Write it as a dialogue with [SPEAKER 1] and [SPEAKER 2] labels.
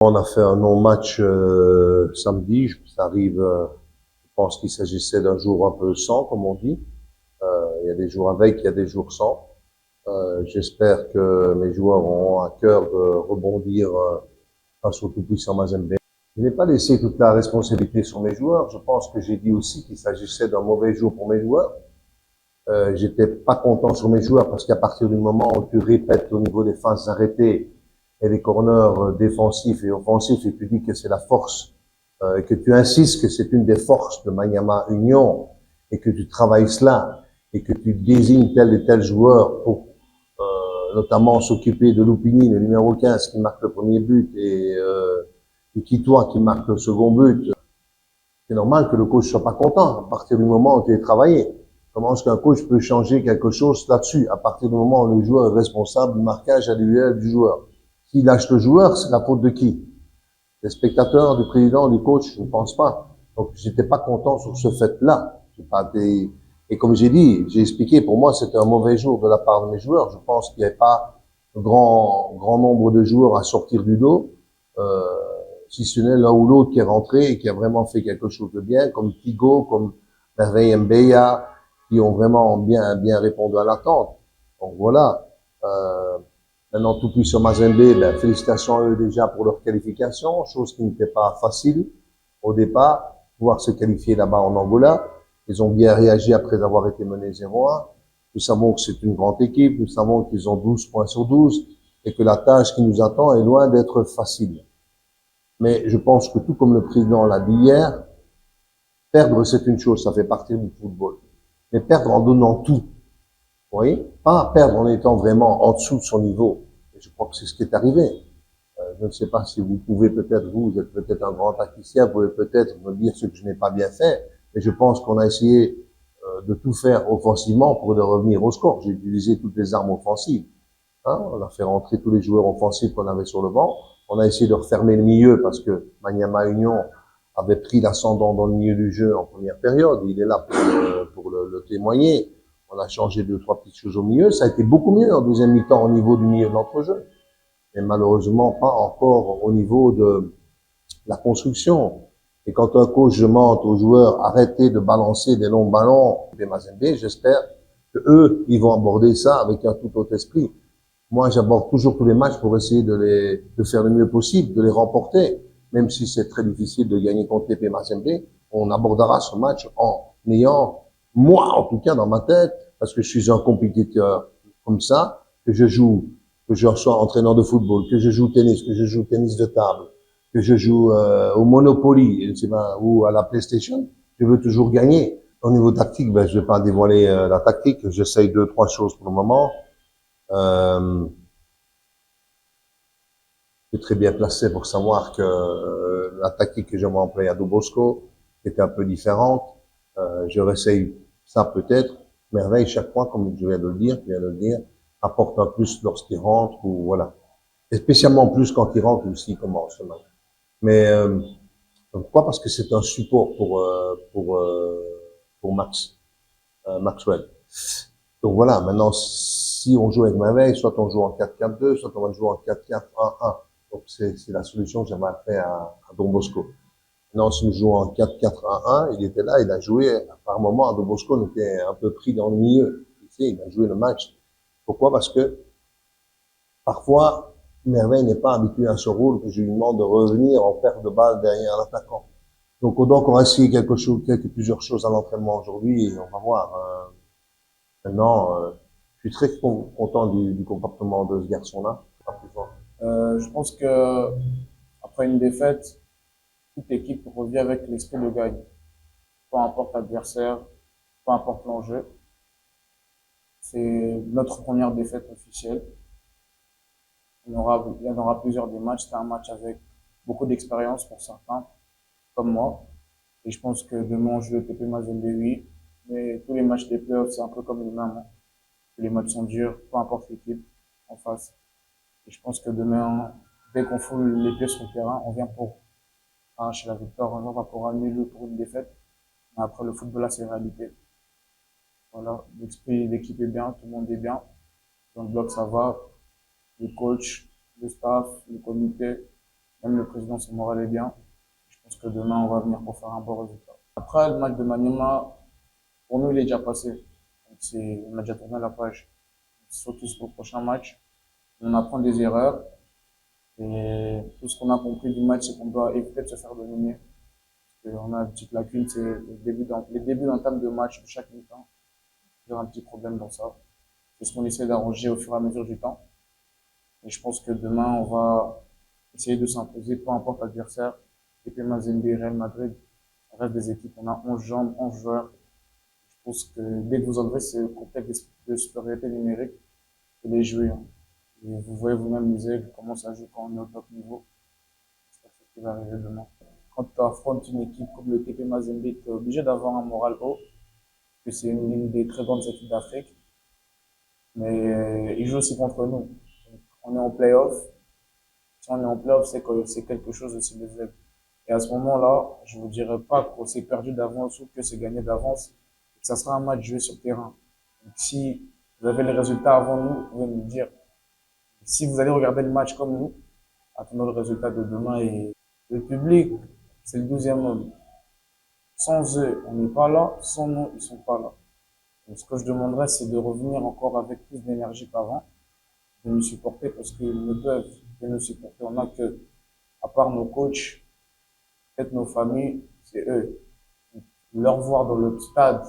[SPEAKER 1] On a fait un non-match samedi. Ça arrive, je pense qu'il s'agissait d'un jour un peu sans, comme on dit. Il y a des jours avec, il y a des jours sans. J'espère que mes joueurs auront à cœur de rebondir face au tout-puissant Mazembe. Je n'ai pas laissé toute la responsabilité sur mes joueurs. Je pense que j'ai dit aussi qu'il s'agissait d'un mauvais jour pour mes joueurs. J'étais pas content sur mes joueurs parce qu'à partir du moment où tu répètes au niveau des phases arrêtées et des corners défensifs et offensifs et tu dis que c'est la force, que tu insistes que c'est une des forces de Maniama Union et que tu travailles cela et que tu désignes tel et tel joueur pour notamment s'occuper de Loupini, le numéro 15 qui marque le premier but et Kitoa qui marque le second but, c'est normal que le coach soit pas content à partir du moment où tu as travaillé. Comment est-ce qu'un coach peut changer quelque chose là-dessus à partir du moment où le joueur est responsable du marquage individuel du joueur? S'il lâche le joueur, c'est la faute de qui? Des spectateurs, du président, du coach? Je ne pense pas. Donc, j'étais pas content sur ce fait-là. Et comme j'ai dit, j'ai expliqué, pour moi, c'était un mauvais jour de la part de mes joueurs. Je pense qu'il n'y avait pas grand nombre de joueurs à sortir du lot. Si ce n'est l'un ou l'autre qui est rentré et qui a vraiment fait quelque chose de bien, comme Tigo, comme Merveille Mbeya, qui ont vraiment bien répondu à l'attente. Donc voilà. Maintenant, tout puissant Mazembe, ben, félicitations à eux déjà pour leur qualification, chose qui n'était pas facile au départ, pouvoir se qualifier là-bas en Angola. Ils ont bien réagi après avoir été menés 0-1. Nous savons que c'est une grande équipe, nous savons qu'ils ont 12 points sur 12 et que la tâche qui nous attend est loin d'être facile. Mais je pense que tout comme le président l'a dit hier, perdre c'est une chose, ça fait partie du football. Mais perdre en donnant tout, vous voyez, pas perdre en étant vraiment en dessous de son niveau. Et je crois que c'est ce qui est arrivé. Je ne sais pas si vous pouvez peut-être, vous êtes peut-être un grand tacticien, vous pouvez peut-être me dire ce que je n'ai pas bien fait, mais je pense qu'on a essayé de tout faire offensivement pour de revenir au score. J'ai utilisé toutes les armes offensives. Hein, on a fait rentrer tous les joueurs offensifs qu'on avait sur le banc. On a essayé de refermer le milieu parce que Maniama Union avait pris l'ascendant dans le milieu du jeu en première période. Il est là pour le témoigner. On a changé deux, trois petites choses au milieu. Ça a été beaucoup mieux en deuxième mi-temps au niveau du milieu de l'entrejeu. Mais malheureusement pas encore au niveau de la construction. Et quand un coach demande aux joueurs arrêtez de balancer des longs ballons, des Mazembe, j'espère que eux, ils vont aborder ça avec un tout autre esprit. Moi, j'aborde toujours tous les matchs pour essayer de faire le mieux possible, de les remporter. Même si c'est très difficile de gagner contre TP Mazembe, on abordera ce match en ayant, moi, en tout cas, dans ma tête, parce que je suis un compétiteur comme ça, que je sois entraîneur de football, que je joue au tennis, que je joue au tennis de table, que je joue au Monopoly, je sais pas, ou à la PlayStation, je veux toujours gagner. Au niveau tactique, ben, je vais pas dévoiler la tactique. J'essaye deux, trois choses pour le moment. Euh, je suis très bien placé pour savoir que la tactique que j'aimerais employer à Dubosco était un peu différente. Je réessaye ça peut-être. Merveille, chaque fois, comme je viens de le dire, apporte un plus lorsqu'il rentre ou voilà. Et spécialement plus quand il rentre ou s'il commence le match. Mais pourquoi? Parce que c'est un support pour Maxwell. Donc voilà, maintenant, si on joue avec Merveille, soit on joue en 4-4-2, soit on va jouer en 4-4-1-1. Donc c'est la solution que j'aimerais faire à Don Bosco. Maintenant, si nous jouons en 4-4-1-1, il était là, il a joué, par moment, à Don Bosco, on était un peu pris dans le milieu. Tu sais, il a joué le match. Pourquoi? Parce que parfois, Merveille n'est pas habitué à ce rôle que je lui demande de revenir en perte de balle derrière l'attaquant. Donc on va essayer plusieurs choses à l'entraînement aujourd'hui et on va voir. Maintenant, je suis très content du comportement de ce garçon-là.
[SPEAKER 2] Je pense que après une défaite, toute équipe revient avec l'esprit de gagne. Peu importe l'adversaire, peu importe l'enjeu. C'est notre première défaite officielle. Il y en aura plusieurs des matchs. C'est un match avec beaucoup d'expérience pour certains, comme moi. Et je pense que demain, on joue le TP Mazembe, oui. Mais tous les matchs des playoffs, c'est un peu comme les mêmes. Hein. Les matchs sont durs, peu importe l'équipe en face. Et je pense que demain, dès qu'on foule les pieds sur le terrain, on vient pour arracher la victoire. On va pour un nul ou pour une défaite. Mais après, le football, là, c'est réalité. Voilà. L'esprit d'équipe est bien, tout le monde est bien. Dans le bloc, ça va. Le coach, le staff, le comité. Même le président, son moral est bien. Je pense que demain, on va venir pour faire un bon résultat. Après, le match de Maniema, pour nous, il est déjà passé. Donc, on a déjà tourné la page. On se focus pour le prochain match. On apprend des erreurs. Et tout ce qu'on a compris du match, c'est qu'on doit éviter de se faire dominer. Parce qu'on a une petite lacune, c'est les débuts d'entame de match de chaque mi-temps. Il y aura un petit problème dans ça. C'est ce qu'on essaie d'arranger au fur et à mesure du temps. Et je pense que demain, on va essayer de s'imposer, peu importe l'adversaire. TP Mazembe, Real Madrid, ça reste des équipes. On a 11 jambes, 11 joueurs. Je pense que dès que vous enlevez ce complexe de supériorité numérique, vous les jouer. Hein. Et vous voyez vous-même les aigles, comment ça joue quand on est au top niveau. C'est ce qui va arriver demain. Quand tu affrontes une équipe comme le TP Mazembe, tu es obligé d'avoir un moral haut, que c'est une des très grandes équipes d'Afrique. Mais ils jouent aussi contre nous. Donc, on est en play-off. Si on est en play-off, c'est que c'est quelque chose aussi de vrai. Et à ce moment-là, je vous dirais pas qu'on s'est perdu d'avance ou que c'est gagné d'avance. Ça sera un match joué sur terrain. Donc, si vous avez les résultats avant nous, vous pouvez nous dire. Si vous allez regarder le match comme nous, attendons le résultat de demain et le public, c'est le 12e homme. Sans eux, on n'est pas là. Sans nous, ils sont pas là. Donc, ce que je demanderais, c'est de revenir encore avec plus d'énergie qu'avant, de nous supporter parce qu'ils ne peuvent que nous supporter. On a que, à part nos coachs, peut-être nos familles, c'est eux. Leur voir dans le stade